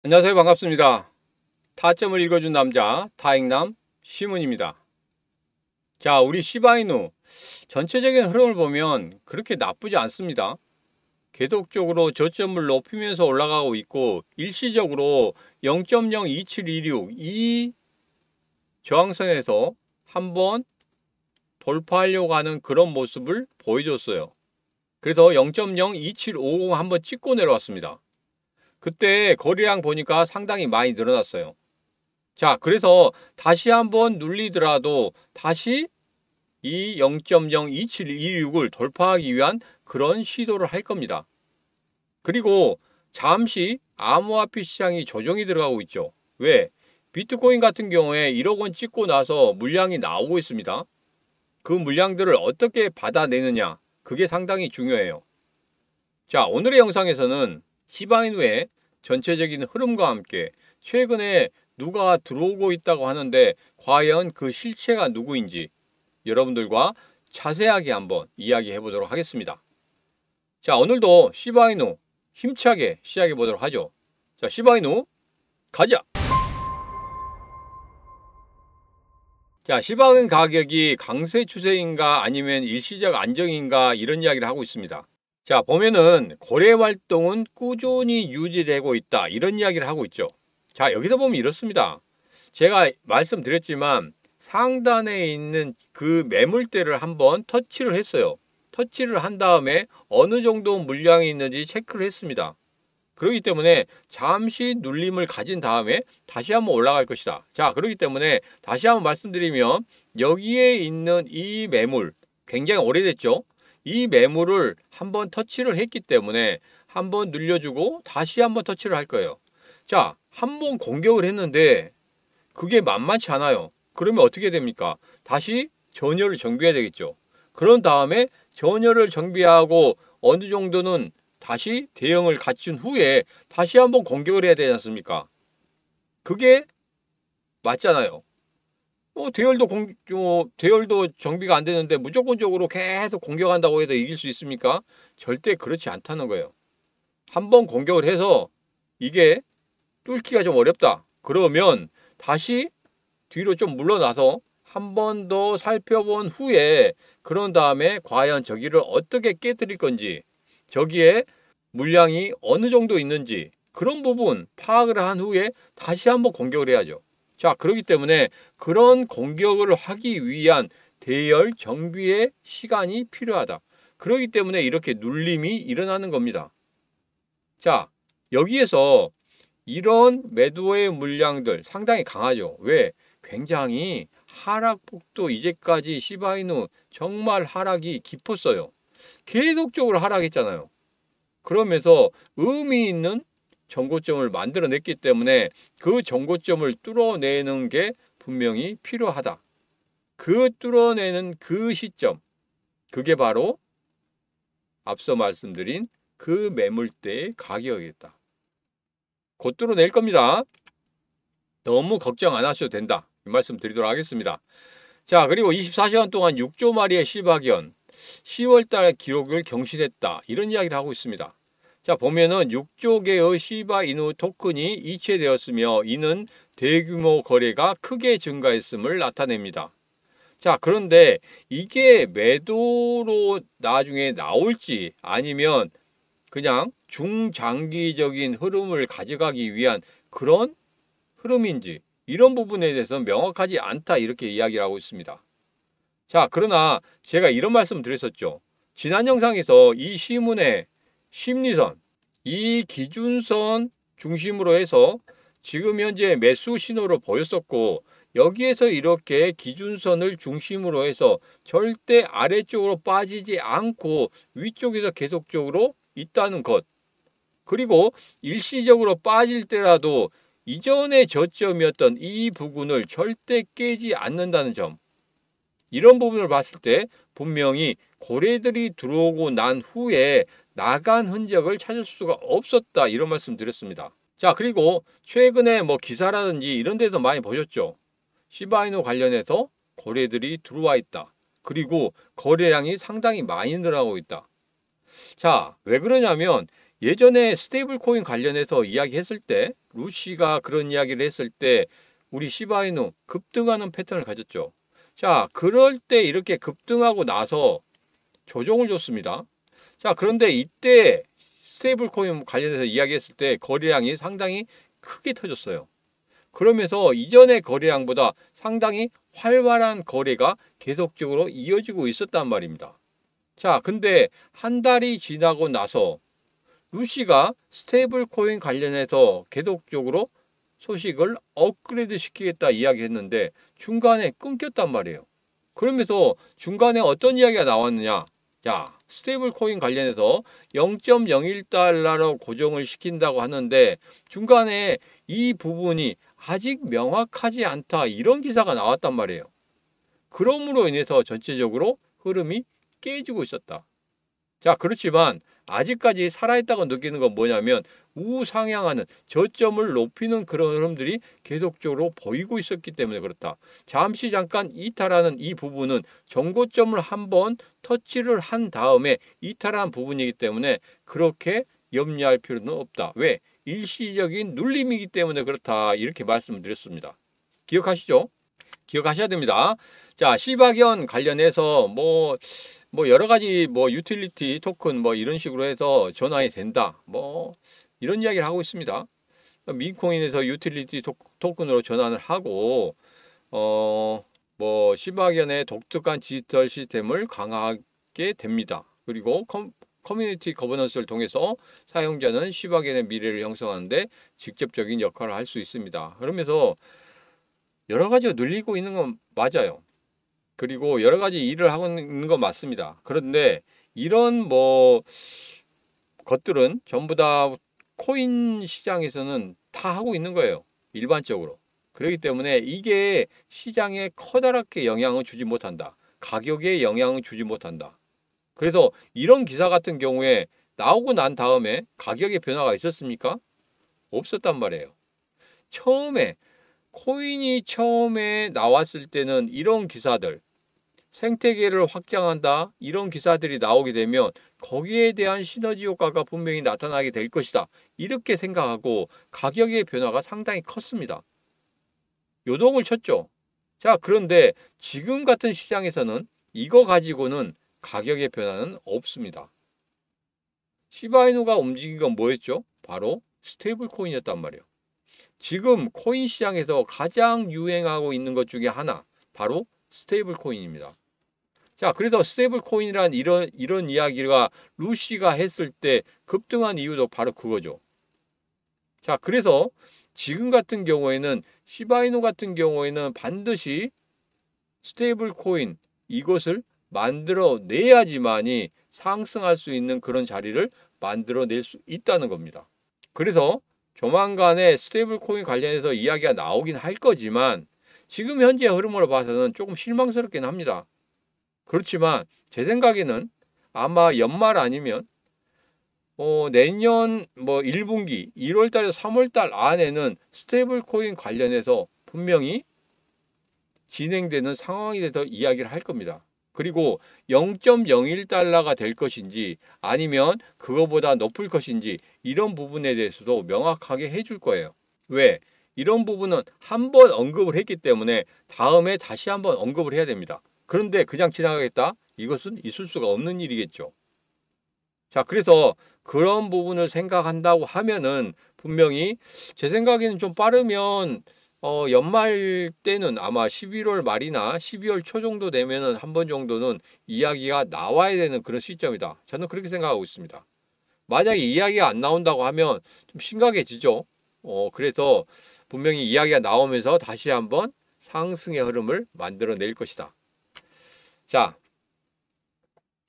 안녕하세요. 반갑습니다. 타점을 읽어준 남자 타익남 시문입니다. 자, 우리 시바이누 전체적인 흐름을 보면 그렇게 나쁘지 않습니다. 계속적으로 저점을 높이면서 올라가고 있고 일시적으로 0.02726 이 저항선에서 한번 돌파하려고 하는 그런 모습을 보여줬어요. 그래서 0.02750 한번 찍고 내려왔습니다. 그때 거래량 보니까 상당히 많이 늘어났어요. 자, 그래서 다시 한번 눌리더라도 다시 이 0.02726을 돌파하기 위한 그런 시도를 할 겁니다. 그리고 잠시 암호화폐 시장이 조정이 들어가고 있죠. 왜? 비트코인 같은 경우에 1억 원 찍고 나서 물량이 나오고 있습니다. 그 물량들을 어떻게 받아내느냐, 그게 상당히 중요해요. 자, 오늘의 영상에서는 시바이누의 전체적인 흐름과 함께 최근에 누가 들어오고 있다고 하는데 과연 그 실체가 누구인지 여러분들과 자세하게 한번 이야기해 보도록 하겠습니다. 자, 오늘도 시바이누 힘차게 시작해 보도록 하죠. 자, 시바이누 가자! 자, 시바이누 가격이 강세 추세인가 아니면 일시적 안정인가 이런 이야기를 하고 있습니다. 자, 보면은 거래 활동은 꾸준히 유지되고 있다 이런 이야기를 하고 있죠. 자, 여기서 보면 이렇습니다. 제가 말씀드렸지만 상단에 있는 그 매물대를 한번 터치를 했어요. 터치를 한 다음에 어느 정도 물량이 있는지 체크를 했습니다. 그렇기 때문에 잠시 눌림을 가진 다음에 다시 한번 올라갈 것이다. 자, 그렇기 때문에 다시 한번 말씀드리면 여기에 있는 이 매물 굉장히 오래됐죠. 이 매물을 한번 터치를 했기 때문에 한번 늘려주고 다시 한번 터치를 할 거예요. 자, 한번 공격을 했는데 그게 만만치 않아요. 그러면 어떻게 됩니까? 다시 전열을 정비해야 되겠죠. 그런 다음에 전열을 정비하고 어느 정도는 다시 대응을 갖춘 후에 다시 한번 공격을 해야 되지 않습니까? 그게 맞잖아요. 대열도 정비가 안 되는데 무조건적으로 계속 공격한다고 해서 이길 수 있습니까? 절대 그렇지 않다는 거예요. 한번 공격을 해서 이게 뚫기가 좀 어렵다. 그러면 다시 뒤로 좀 물러나서 한 번 더 살펴본 후에 그런 다음에 과연 저기를 어떻게 깨뜨릴 건지 저기에 물량이 어느 정도 있는지 그런 부분 파악을 한 후에 다시 한번 공격을 해야죠. 자, 그렇기 때문에 그런 공격을 하기 위한 대열 정비의 시간이 필요하다. 그렇기 때문에 이렇게 눌림이 일어나는 겁니다. 자, 여기에서 이런 매도의 물량들 상당히 강하죠. 왜? 굉장히 하락폭도 이제까지 시바이누 정말 하락이 깊었어요. 계속적으로 하락했잖아요. 그러면서 의미 있는 정고점을 만들어냈기 때문에 그 정고점을 뚫어내는 게 분명히 필요하다. 그 뚫어내는 그 시점, 그게 바로 앞서 말씀드린 그 매물대의 가격이었다. 곧 뚫어낼 겁니다. 너무 걱정 안 하셔도 된다. 이 말씀 드리도록 하겠습니다. 자, 그리고 24시간 동안 6조 마리의 시바견 10월달 기록을 경신했다. 이런 이야기를 하고 있습니다. 자, 보면은 6조 개의 시바이누 토큰이 이체되었으며 이는 대규모 거래가 크게 증가했음을 나타냅니다. 자, 그런데 이게 매도로 나중에 나올지 아니면 그냥 중장기적인 흐름을 가져가기 위한 그런 흐름인지 이런 부분에 대해서는 명확하지 않다 이렇게 이야기를 하고 있습니다. 자, 그러나 제가 이런 말씀 드렸었죠. 지난 영상에서 이 시문의 심리선, 이 기준선 중심으로 해서 지금 현재 매수 신호를 보였었고 여기에서 이렇게 기준선을 중심으로 해서 절대 아래쪽으로 빠지지 않고 위쪽에서 계속적으로 있다는 것. 그리고 일시적으로 빠질 때라도 이전의 저점이었던 이 부분을 절대 깨지 않는다는 점. 이런 부분을 봤을 때 분명히 고래들이 들어오고 난 후에 나간 흔적을 찾을 수가 없었다 이런 말씀 드렸습니다. 자, 그리고 최근에 뭐 기사라든지 이런 데서 많이 보셨죠. 시바이누 관련해서 고래들이 들어와 있다. 그리고 거래량이 상당히 많이 늘어나고 있다. 자, 왜 그러냐면 예전에 스테이블 코인 관련해서 이야기했을 때, 루시가 그런 이야기를 했을 때 우리 시바이누 급등하는 패턴을 가졌죠. 자, 그럴 때 이렇게 급등하고 나서 조정을 줬습니다. 자, 그런데 이때 스테이블 코인 관련해서 이야기했을 때 거래량이 상당히 크게 터졌어요. 그러면서 이전의 거래량보다 상당히 활발한 거래가 계속적으로 이어지고 있었단 말입니다. 자, 근데 한 달이 지나고 나서 루시가 스테이블 코인 관련해서 계속적으로 소식을 업그레이드 시키겠다 이야기했는데 중간에 끊겼단 말이에요. 그러면서 중간에 어떤 이야기가 나왔느냐? 자, 스테이블 코인 관련해서 0.01달러로 고정을 시킨다고 하는데 중간에 이 부분이 아직 명확하지 않다 이런 기사가 나왔단 말이에요. 그러므로 인해서 전체적으로 흐름이 깨지고 있었다. 자, 그렇지만 아직까지 살아있다고 느끼는 건 뭐냐면 우상향하는 저점을 높이는 그런 흐름들이 계속적으로 보이고 있었기 때문에 그렇다. 잠시 잠깐 이탈하는 이 부분은 정고점을 한번 터치를 한 다음에 이탈한 부분이기 때문에 그렇게 염려할 필요는 없다. 왜? 일시적인 눌림이기 때문에 그렇다. 이렇게 말씀을 드렸습니다. 기억하시죠? 기억하셔야 됩니다. 자, 시바견 관련해서 뭐 여러 가지 뭐 유틸리티 토큰 뭐 이런 식으로 해서 전환이 된다. 뭐 이런 이야기를 하고 있습니다. 민코인에서 유틸리티 토큰으로 전환을 하고 뭐 시바견의 독특한 디지털 시스템을 강화하게 됩니다. 그리고 커뮤니티 거버넌스를 통해서 사용자는 시바견의 미래를 형성하는데 직접적인 역할을 할 수 있습니다. 그러면서 여러 가지가 늘리고 있는 건 맞아요. 그리고 여러 가지 일을 하고 있는 건 맞습니다. 그런데 이런 뭐 것들은 전부 다 코인 시장에서는 다 하고 있는 거예요. 일반적으로. 그렇기 때문에 이게 시장에 커다랗게 영향을 주지 못한다. 가격에 영향을 주지 못한다. 그래서 이런 기사 같은 경우에 나오고 난 다음에 가격의 변화가 있었습니까? 없었단 말이에요. 코인이 처음에 나왔을 때는 이런 기사들, 생태계를 확장한다 이런 기사들이 나오게 되면 거기에 대한 시너지 효과가 분명히 나타나게 될 것이다 이렇게 생각하고 가격의 변화가 상당히 컸습니다. 요동을 쳤죠. 자, 그런데 지금 같은 시장에서는 이거 가지고는 가격의 변화는 없습니다. 시바이누가 움직인 건 뭐였죠? 바로 스테이블 코인이었단 말이에요. 지금 코인 시장에서 가장 유행하고 있는 것 중에 하나 바로 스테이블 코인입니다. 자, 그래서 스테이블 코인이란 이런 이야기가 루시가 했을 때 급등한 이유도 바로 그거죠. 자, 그래서 지금 같은 경우에는 시바이누 같은 경우에는 반드시 스테이블 코인 이것을 만들어 내야지만이 상승할 수 있는 그런 자리를 만들어 낼 수 있다는 겁니다. 그래서 조만간에 스테이블 코인 관련해서 이야기가 나오긴 할 거지만 지금 현재 흐름으로 봐서는 조금 실망스럽긴 합니다. 그렇지만 제 생각에는 아마 연말 아니면 내년 뭐 1분기 1월 달에서 3월 달 안에는 스테이블 코인 관련해서 분명히 진행되는 상황에 대해서 이야기를 할 겁니다. 그리고 0.01달러가 될 것인지 아니면 그거보다 높을 것인지 이런 부분에 대해서도 명확하게 해줄 거예요. 왜? 이런 부분은 한번 언급을 했기 때문에 다음에 다시 한번 언급을 해야 됩니다. 그런데 그냥 지나가겠다? 이것은 있을 수가 없는 일이겠죠. 자, 그래서 그런 부분을 생각한다고 하면은 분명히 제 생각에는 좀 빠르면 연말 때는 아마 11월 말이나 12월 초 정도 되면은 한 번 정도는 이야기가 나와야 되는 그런 시점이다. 저는 그렇게 생각하고 있습니다. 만약에 이야기가 안 나온다고 하면 좀 심각해지죠. 그래서 분명히 이야기가 나오면서 다시 한번 상승의 흐름을 만들어낼 것이다. 자,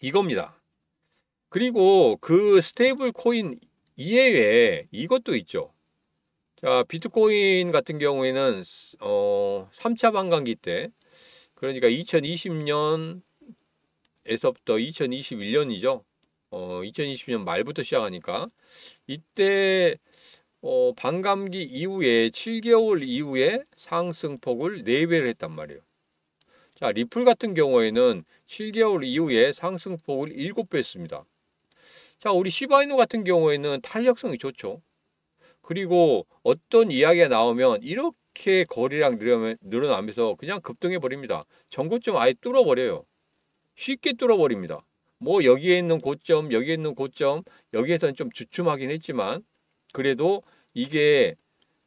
이겁니다. 그리고 그 스테이블 코인 이외에 이것도 있죠. 자, 비트코인 같은 경우에는 3차 반감기 때 그러니까 2020년에서부터 2021년이죠. 2020년 말부터 시작하니까 이때 반감기 이후에 7개월 이후에 상승폭을 4배를 했단 말이에요. 자, 리플 같은 경우에는 7개월 이후에 상승폭을 7배 했습니다. 자, 우리 시바이누 같은 경우에는 탄력성이 좋죠. 그리고 어떤 이야기가 나오면 이렇게 거래량 늘어나면서 그냥 급등해 버립니다. 전고점 아예 뚫어버려요. 쉽게 뚫어버립니다. 뭐 여기에 있는 고점, 여기에 있는 고점, 여기에서는 좀 주춤하긴 했지만 그래도 이게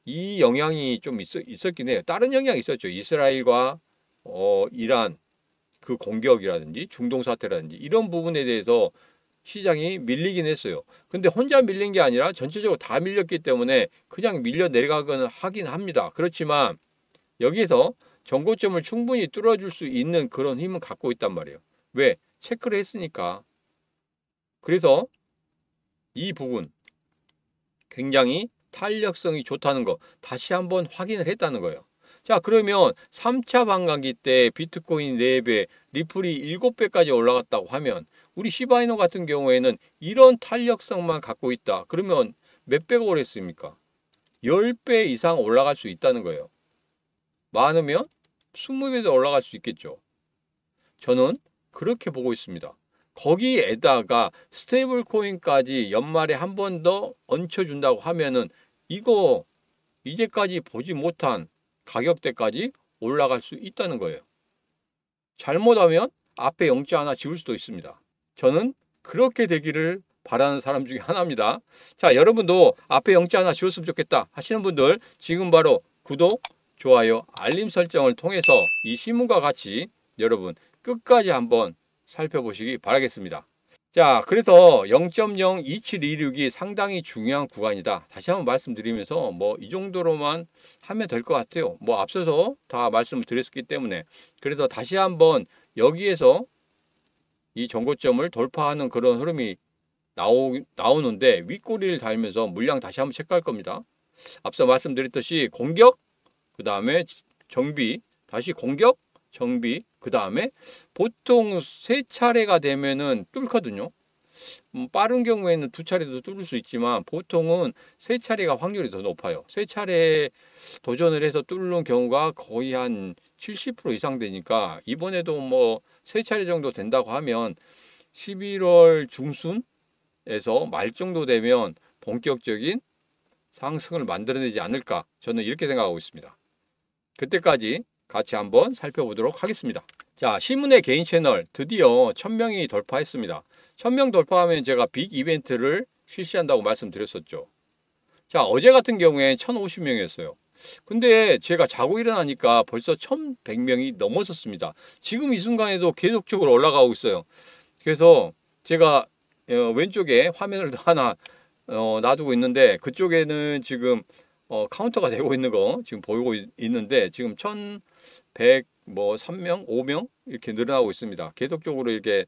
이 영향이 좀 있었긴 해요. 다른 영향이 있었죠. 이스라엘과 이란 그 공격이라든지 중동 사태라든지 이런 부분에 대해서 시장이 밀리긴 했어요. 근데 혼자 밀린 게 아니라 전체적으로 다 밀렸기 때문에 그냥 밀려 내려가거나 하긴 합니다. 그렇지만 여기에서 전고점을 충분히 뚫어줄 수 있는 그런 힘은 갖고 있단 말이에요. 왜? 체크를 했으니까. 그래서 이 부분 굉장히 탄력성이 좋다는 거 다시 한번 확인을 했다는 거예요. 자, 그러면 3차 반감기 때 비트코인 4배, 리플이 7배까지 올라갔다고 하면 우리 시바이노 같은 경우에는 이런 탄력성만 갖고 있다. 그러면 몇 배가 오랬습니까? 10배 이상 올라갈 수 있다는 거예요. 많으면 20배도 올라갈 수 있겠죠. 저는 그렇게 보고 있습니다. 거기에다가 스테이블 코인까지 연말에 한 번 더 얹혀준다고 하면은 이거 이제까지 보지 못한 가격대까지 올라갈 수 있다는 거예요. 잘못하면 앞에 영자 하나 지울 수도 있습니다. 저는 그렇게 되기를 바라는 사람 중에 하나입니다. 자, 여러분도 앞에 영자 하나 지웠으면 좋겠다 하시는 분들 지금 바로 구독, 좋아요, 알림 설정을 통해서 이 신문과 같이 여러분 끝까지 한번 살펴보시기 바라겠습니다. 자, 그래서 0.02726이 상당히 중요한 구간이다. 다시 한번 말씀드리면서 뭐 이 정도로만 하면 될 것 같아요. 뭐 앞서서 다 말씀을 드렸기 때문에 그래서 다시 한번 여기에서 이 전고점을 돌파하는 그런 흐름이 나오는데 윗꼬리를 달면서 물량 다시 한번 체크할 겁니다. 앞서 말씀드렸듯이 공격, 그 다음에 정비, 다시 공격, 정비, 그 다음에 보통 3차례가 되면은 뚫거든요. 빠른 경우에는 2차례도 뚫을 수 있지만 보통은 3차례가 확률이 더 높아요. 3차례 도전을 해서 뚫는 경우가 거의 한 70% 이상 되니까 이번에도 뭐 3차례 정도 된다고 하면 11월 중순에서 말 정도 되면 본격적인 상승을 만들어내지 않을까 저는 이렇게 생각하고 있습니다. 그때까지 같이 한번 살펴보도록 하겠습니다. 자, 시문의 개인 채널 드디어 1000명이 돌파했습니다. 1000명 돌파하면 제가 빅 이벤트를 실시한다고 말씀드렸었죠. 자, 어제 같은 경우에 1050명이었어요. 근데 제가 자고 일어나니까 벌써 1100명이 넘어섰습니다. 지금 이 순간에도 계속적으로 올라가고 있어요. 그래서 제가 왼쪽에 화면을 하나 놔두고 있는데 그쪽에는 지금 카운터가 되고 있는 거 지금 보이고 있는데 지금 1100 뭐 3명, 5명 이렇게 늘어나고 있습니다. 계속적으로 이렇게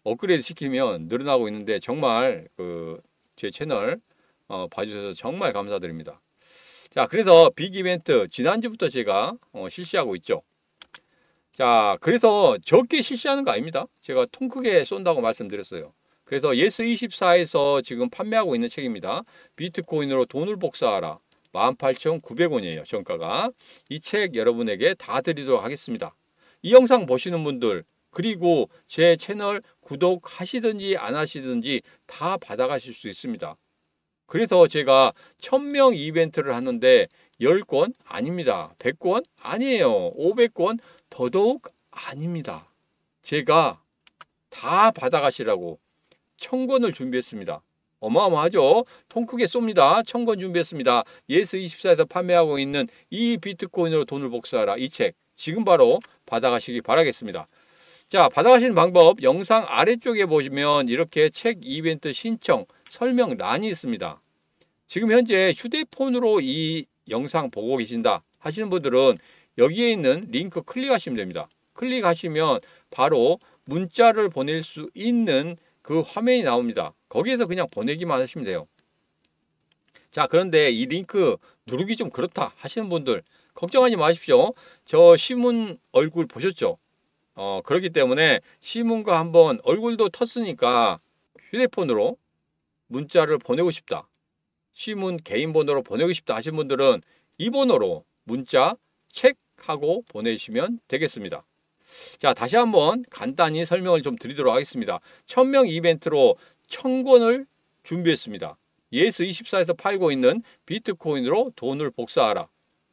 업그레이드 시키면 늘어나고 있는데 정말 그 제 채널 봐주셔서 정말 감사드립니다. 자, 그래서 빅 이벤트 지난주부터 제가 실시하고 있죠. 자, 그래서 적게 실시하는 거 아닙니다. 제가 통 크게 쏜다고 말씀드렸어요. 그래서 예스24에서 지금 판매하고 있는 책입니다. 비트코인으로 돈을 복사하라. 18,900원이에요. 정가가. 이 책 여러분에게 다 드리도록 하겠습니다. 이 영상 보시는 분들 그리고 제 채널 구독하시든지 안 하시든지 다 받아가실 수 있습니다. 그래서 제가 1000명 이벤트를 하는데 10권 아닙니다. 100권 아니에요. 500권 더더욱 아닙니다. 제가 다 받아가시라고 1000권을 준비했습니다. 어마어마하죠. 통 크게 쏩니다. 1000권 준비했습니다. 예스24에서 판매하고 있는 이 비트코인으로 돈을 복사하라 이 책 지금 바로 받아가시기 바라겠습니다. 자, 받아가시는 방법 영상 아래쪽에 보시면 이렇게 책 이벤트 신청 설명란이 있습니다. 지금 현재 휴대폰으로 이 영상 보고 계신다 하시는 분들은 여기에 있는 링크 클릭하시면 됩니다. 클릭하시면 바로 문자를 보낼 수 있는 그 화면이 나옵니다. 거기에서 그냥 보내기만 하시면 돼요. 자, 그런데 이 링크 누르기 좀 그렇다 하시는 분들 걱정하지 마십시오. 저 시문 얼굴 보셨죠? 그렇기 때문에 시문과 한번 얼굴도 텄으니까 휴대폰으로 문자를 보내고 싶다. 시문 개인 번호로 보내고 싶다 하시는 분들은 이 번호로 문자 체크하고 보내시면 되겠습니다. 자, 다시 한번 간단히 설명을 좀 드리도록 하겠습니다. 1000명 이벤트로 1000권을 준비했습니다. 예스24에서 팔고 있는 비트코인으로 돈을 복사하라.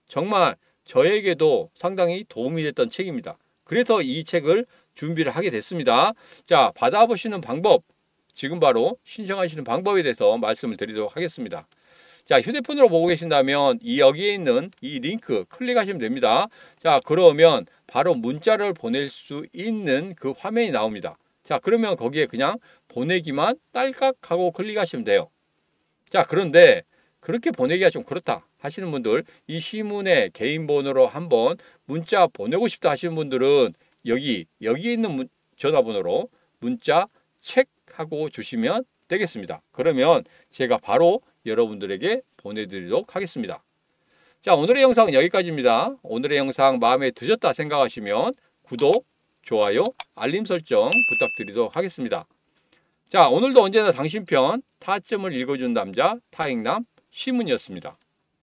정말 저에게도 상당히 도움이 됐던 책입니다. 그래서 이 책을 준비를 하게 됐습니다. 자, 받아보시는 방법, 지금 바로 신청하시는 방법에 대해서 말씀을 드리도록 하겠습니다. 자, 휴대폰으로 보고 계신다면 여기에 있는 이 링크 클릭하시면 됩니다. 자, 그러면 바로 문자를 보낼 수 있는 그 화면이 나옵니다. 자, 그러면 거기에 그냥 보내기만 딸깍 하고 클릭하시면 돼요. 자, 그런데 그렇게 보내기가 좀 그렇다 하시는 분들, 이 시문에 개인 번호로 한번 문자 보내고 싶다 하시는 분들은 여기 있는 전화번호로 문자 체크하고 주시면 되겠습니다. 그러면 제가 바로 여러분들에게 보내드리도록 하겠습니다. 자, 오늘의 영상은 여기까지입니다. 오늘의 영상 마음에 드셨다 생각하시면 구독, 좋아요, 알림 설정 부탁드리도록 하겠습니다. 자, 오늘도 언제나 당신 편 타점을 읽어준 남자 타익남 시문이었습니다.